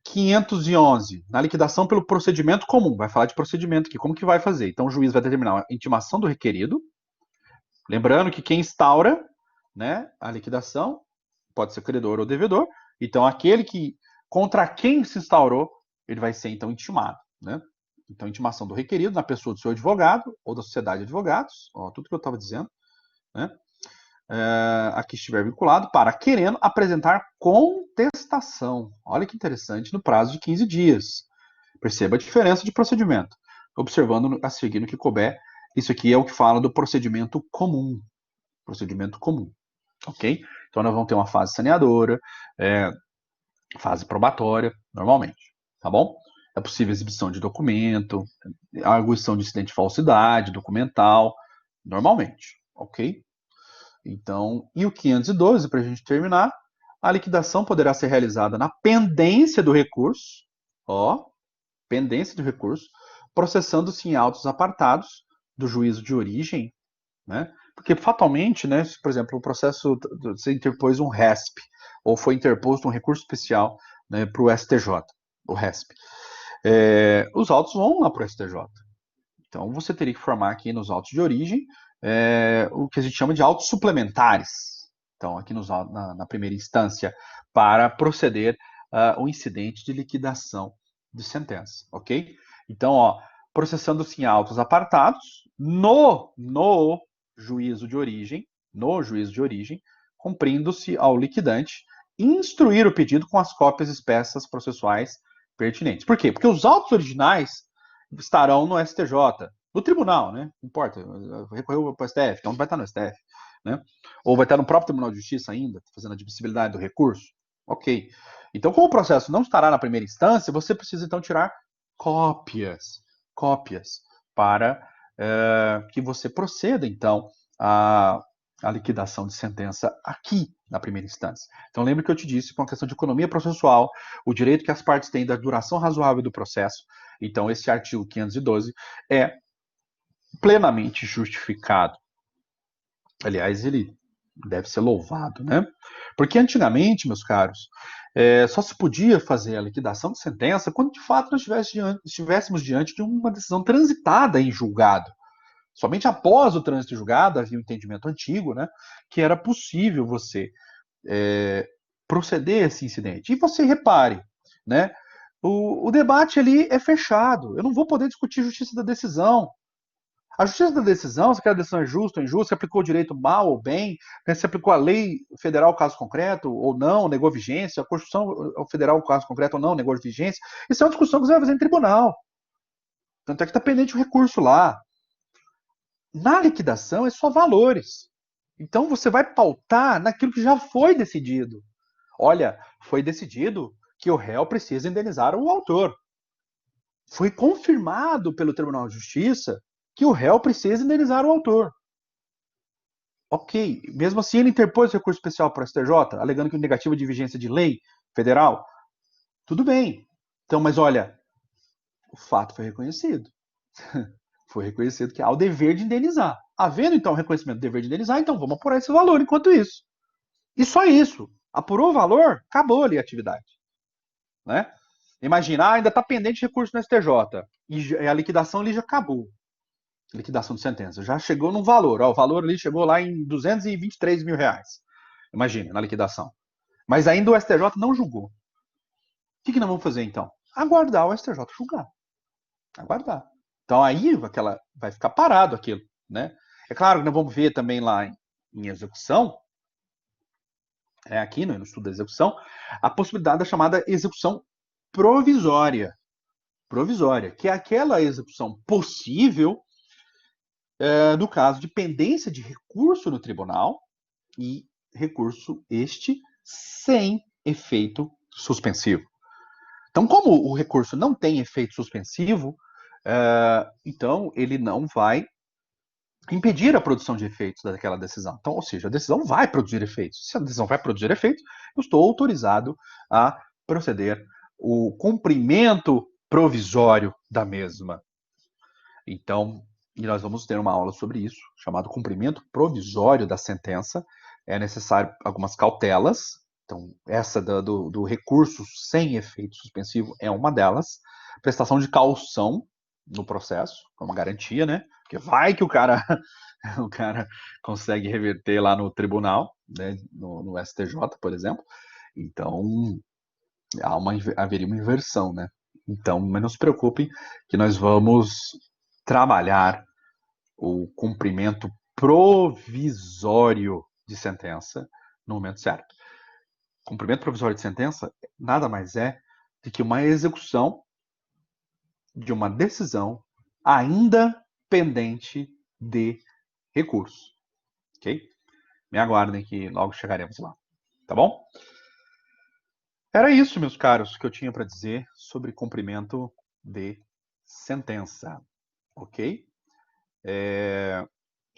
511, na liquidação pelo procedimento comum, vai falar de procedimento aqui, como que vai fazer? Então o juiz vai determinar a intimação do requerido, lembrando que quem instaura, né, a liquidação pode ser credor ou devedor, então aquele que contra quem se instaurou, ele vai ser então intimado, né? Então intimação do requerido na pessoa do seu advogado ou da sociedade de advogados, ó, tudo que eu estava dizendo, né? A que estiver vinculado, para querendo apresentar contestação. Olha que interessante, no prazo de 15 dias. Perceba a diferença de procedimento. Observando a seguir no que couber, isso aqui é o que fala do procedimento comum. Procedimento comum. Ok? Então nós vamos ter uma fase saneadora, fase probatória, normalmente. Tá bom? É possível exibição de documento, arguição de incidente de falsidade, documental, normalmente. Ok? Então, e o 512, para a gente terminar, a liquidação poderá ser realizada na pendência do recurso, ó, pendência do recurso, processando-se em autos apartados do juízo de origem, né? Porque fatalmente, né, se, por exemplo, o processo, você interpôs um RESP, ou foi interposto um recurso especial, né, para o STJ, o RESP. Os autos vão lá para o STJ. Então, você teria que formar aqui nos autos de origem o que a gente chama de autos suplementares. Então, aqui na primeira instância, para proceder o incidente de liquidação de sentença, ok? Então, ó, processando-se em autos apartados no juízo de origem, cumprindo-se ao liquidante instruir o pedido com as cópias expressas processuais pertinentes. Por quê? Porque os autos originais estarão no STJ, no tribunal, né? Não importa, recorreu para o STF, então vai estar no STF, né? Ou vai estar no próprio Tribunal de Justiça ainda, fazendo a admissibilidade do recurso. Ok. Então, como o processo não estará na primeira instância, você precisa então tirar cópias, para que você proceda então a liquidação de sentença aqui na primeira instância. Então, lembre que eu te disse, por uma questão de economia processual, o direito que as partes têm da duração razoável do processo. Então, esse artigo 512 é plenamente justificado. Aliás, ele deve ser louvado, né? Porque antigamente, meus caros, só se podia fazer a liquidação de sentença quando de fato nós estivéssemos diante de uma decisão transitada em julgado. Somente após o trânsito em julgado havia um entendimento antigo, né, que era possível você proceder a esse incidente. E você repare, né, o debate ali é fechado. Eu não vou poder discutir justiça da decisão. A justiça da decisão, se aquela decisão é justa ou injusta, se aplicou o direito mal ou bem, né, se aplicou a lei federal caso concreto ou não, negou vigência, a Constituição Federal caso concreto ou não, negou vigência, isso é uma discussão que você vai fazer em tribunal. Tanto é que está pendente o recurso lá. Na liquidação é só valores. Então você vai pautar naquilo que já foi decidido. Olha, foi decidido que o réu precisa indenizar o autor. Foi confirmado pelo Tribunal de Justiça que o réu precisa indenizar o autor. Ok, mesmo assim ele interpôs recurso especial para o STJ, alegando que o negativo de vigência de lei federal. Tudo bem. Então, mas olha, o fato foi reconhecido. Foi reconhecido que há o dever de indenizar. Havendo então o reconhecimento do dever de indenizar, então vamos apurar esse valor enquanto isso. E só isso. Apurou o valor, acabou ali a atividade. Né? Imagina, ainda está pendente recurso no STJ. E a liquidação ali já acabou. Liquidação de sentença. Já chegou no valor. Ó, o valor ali chegou lá em 223 mil reais. Imagina, na liquidação. Mas ainda o STJ não julgou. O que nós vamos fazer então? Aguardar o STJ julgar. Aguardar. Então aí vai ficar parado aquilo. Né? É claro que nós vamos ver também lá em execução, aqui no estudo da execução, a possibilidade da chamada execução provisória. Provisória, que é aquela execução possível no caso de pendência de recurso no tribunal e recurso este sem efeito suspensivo. Então, como o recurso não tem efeito suspensivo, então ele não vai impedir a produção de efeitos daquela decisão. Então, ou seja, a decisão vai produzir efeitos. Se a decisão vai produzir efeitos, eu estou autorizado a proceder o cumprimento provisório da mesma. Então, e nós vamos ter uma aula sobre isso, chamado cumprimento provisório da sentença. É necessário algumas cautelas. Então, essa do recurso sem efeito suspensivo é uma delas. Prestação de caução no processo, como garantia, né? Porque vai que o cara consegue reverter lá no tribunal, né? no STJ, por exemplo. Então, haveria uma inversão, né? Então, mas não se preocupem que nós vamos trabalhar o cumprimento provisório de sentença no momento certo. Cumprimento provisório de sentença nada mais é do que uma execução de uma decisão ainda pendente de recurso. Ok? Me aguardem que logo chegaremos lá. Tá bom? Era isso, meus caros, que eu tinha para dizer sobre cumprimento de sentença. Ok?